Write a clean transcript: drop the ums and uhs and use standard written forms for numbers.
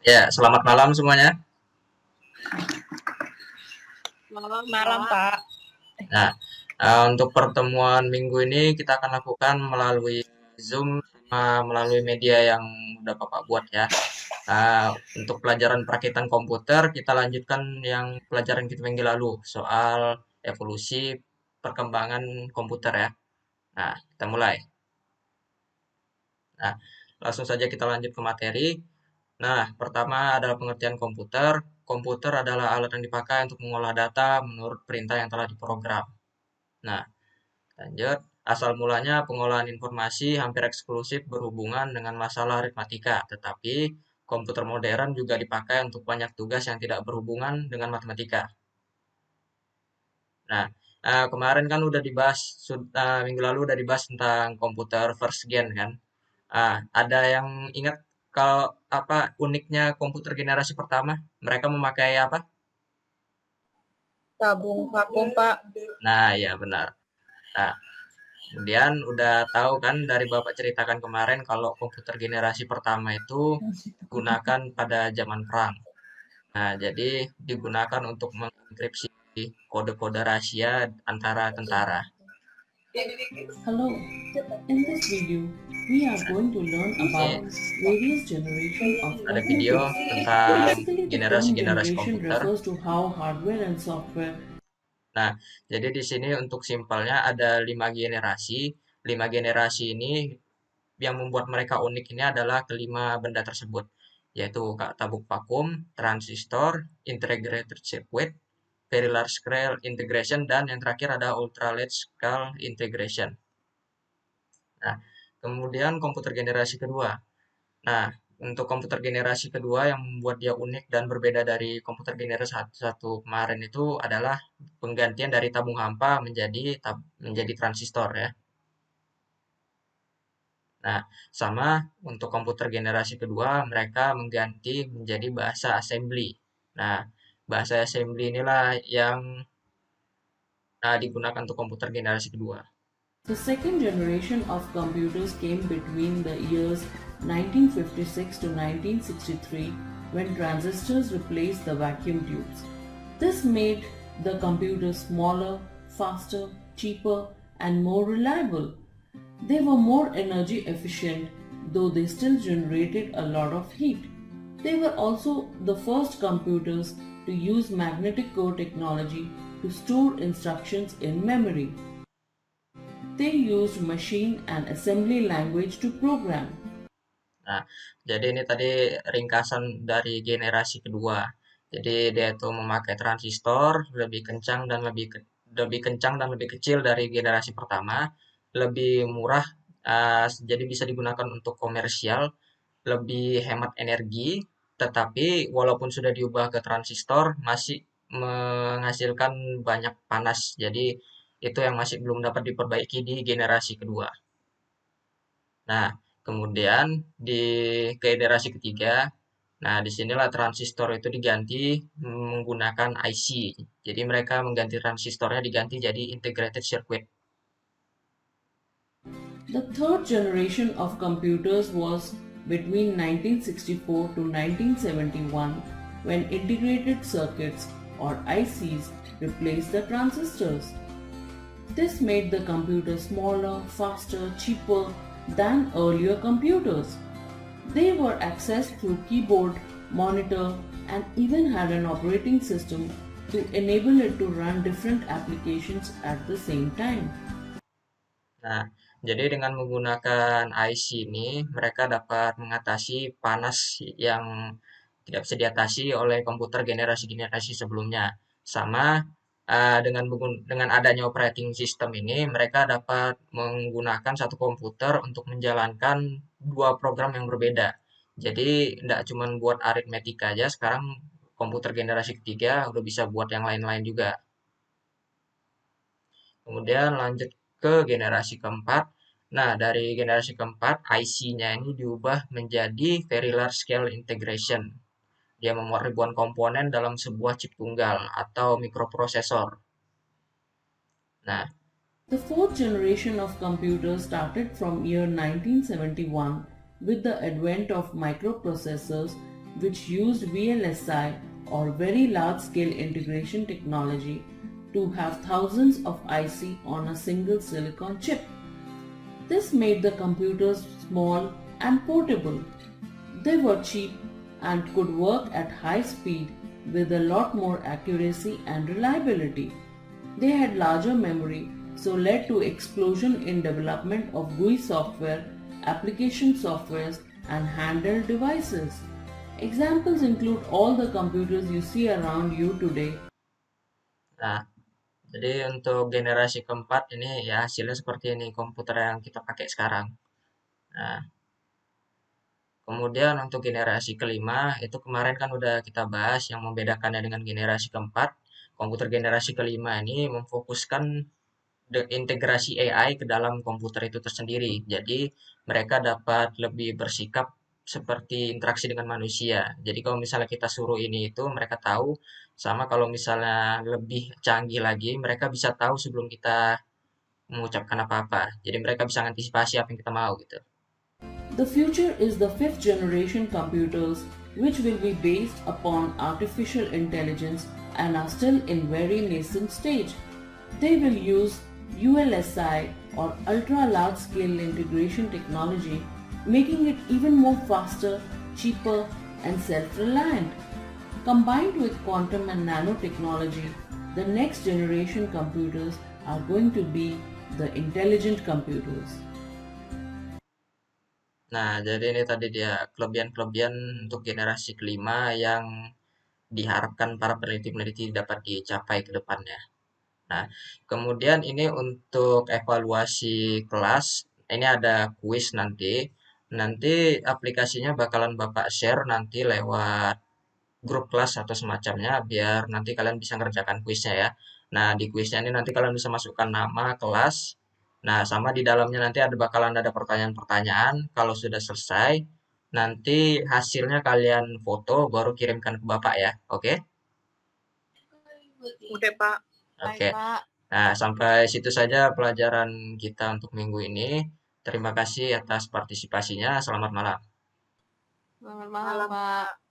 Ya, selamat malam semuanya. Malam, malam Pak. Nah, untuk pertemuan minggu ini kita akan lakukan melalui Zoom sama melalui media yang udah Bapak buat ya. Untuk pelajaran perakitan komputer, kita lanjutkan yang pelajaran kita minggu lalu, soal evolusi perkembangan komputer ya. Nah, kita mulai. Nah, langsung saja kita lanjut ke materi. Nah, pertama adalah pengertian komputer. Komputer adalah alat yang dipakai untuk mengolah data menurut perintah yang telah diprogram. Nah, lanjut. Asal mulanya pengolahan informasi hampir eksklusif berhubungan dengan masalah aritmatika, tetapi komputer modern juga dipakai untuk banyak tugas yang tidak berhubungan dengan matematika. Nah, kemarin kan udah dibahas, minggu lalu udah dibahas tentang komputer first gen kan. Ada yang ingat kalau apa uniknya komputer generasi pertama? Mereka memakai apa? Tabung vakum Pak. Nah, ya benar. Nah, kemudian udah tahu kan dari Bapak ceritakan kemarin kalau komputer generasi pertama itu digunakan pada zaman perang. Nah, jadi digunakan untuk mengenkripsi kode-kode rahasia antara tentara. Hello, in this video, we are going to learn Ini about various generation of ada video computers. tentang Basically, the term generasi-generasi generation komputer. refers to how hardware and software. Nah, jadi di sini untuk simpelnya ada 5 generasi. 5 generasi ini yang membuat mereka unik ini adalah kelima benda tersebut, yaitu tabung vakum, transistor, integrated circuit, very large scale integration, dan yang terakhir ada ultra large scale integration. Nah, kemudian komputer generasi kedua. Nah, untuk komputer generasi kedua yang membuat dia unik dan berbeda dari komputer generasi satu kemarin itu adalah penggantian dari tabung hampa menjadi transistor ya. Nah, sama untuk komputer generasi kedua, mereka mengganti menjadi bahasa assembly. Nah, bahasa assembly inilah yang digunakan untuk komputer generasi kedua. The second generation of computers came between the years 1956 to 1963 when transistors replaced the vacuum tubes. This made the computers smaller, faster, cheaper, and more reliable. They were more energy efficient, though they still generated a lot of heat. They were also the first computers to use magnetic core technology to store instructions in memory. They used machine and assembly language to program. Nah, jadi ini tadi ringkasan dari generasi kedua. Jadi dia itu memakai transistor lebih kencang dan lebih kecil dari generasi pertama, lebih murah, jadi bisa digunakan untuk komersial, lebih hemat energi, tetapi walaupun sudah diubah ke transistor masih menghasilkan banyak panas. Jadi itu yang masih belum dapat diperbaiki di generasi kedua. Nah, kemudian di generasi ketiga, nah disinilah transistor itu diganti menggunakan IC. Jadi mereka mengganti transistornya diganti jadi integrated circuit. The third generation of computers was between 1964 to 1971 when integrated circuits or ICs replaced the transistors. This made the computer smaller, faster, cheaper than earlier computers. They were accessed through keyboard, monitor, and even had an operating system to enable it to run different applications at the same time. Nah, jadi dengan menggunakan IC ini, mereka dapat mengatasi panas yang tidak bisa diatasi oleh komputer generasi-generasi sebelumnya. Sama dengan adanya operating system ini, mereka dapat menggunakan satu komputer untuk menjalankan dua program yang berbeda. Jadi tidak cuma buat aritmetika aja, sekarang komputer generasi ketiga udah bisa buat yang lain-lain juga. Kemudian lanjut ke generasi keempat. Nah, dari generasi keempat, IC-nya ini diubah menjadi Very Large Scale Integration. Dia memuat ribuan komponen dalam sebuah chip tunggal atau mikroprosesor. Nah, The fourth generation of computers started from year 1971 with the advent of microprocessors which used VLSI or very large scale integration technology to have thousands of IC on a single silicon chip. This made the computers small and portable. They were cheap and could work at high speed with a lot more accuracy and reliability. They had larger memory, so led to explosion in development of GUI software, application softwares, and handheld devices. Examples include all the computers you see around you today. Nah, jadi untuk generasi keempat ini ya hasilnya seperti ini komputer yang kita pakai sekarang. Nah, kemudian untuk generasi kelima itu kemarin kan udah kita bahas yang membedakannya dengan generasi keempat. Komputer generasi kelima ini memfokuskan integrasi AI ke dalam komputer itu tersendiri. Jadi mereka dapat lebih bersikap seperti interaksi dengan manusia. Jadi kalau misalnya kita suruh ini itu mereka tahu, sama kalau misalnya lebih canggih lagi mereka bisa tahu sebelum kita mengucapkan apa-apa. Jadi mereka bisa antisipasi apa yang kita mau gitu. The future is the fifth generation computers, which will be based upon artificial intelligence and are still in very nascent stage. They will use ULSI or ultra large scale integration technology, making it even more faster, cheaper, and self reliant. Combined with quantum and nanotechnology, the next generation computers are going to be the intelligent computers. Nah, jadi ini tadi dia kelebihan-kelebihan untuk generasi kelima yang diharapkan para peneliti-peneliti dapat dicapai ke depannya. Nah, kemudian ini untuk evaluasi kelas, ini ada kuis nanti. Nanti aplikasinya bakalan Bapak share nanti lewat grup kelas atau semacamnya, biar nanti kalian bisa ngerjakan kuisnya ya. Nah, di kuisnya ini nanti kalian bisa masukkan nama kelas. Nah, sama di dalamnya nanti bakalan ada pertanyaan-pertanyaan. Kalau sudah selesai, nanti hasilnya kalian foto baru kirimkan ke Bapak ya. Oke? Udah, Pak. Oke. Nah, sampai situ saja pelajaran kita untuk minggu ini. Terima kasih atas partisipasinya. Selamat malam. Selamat malam, Pak.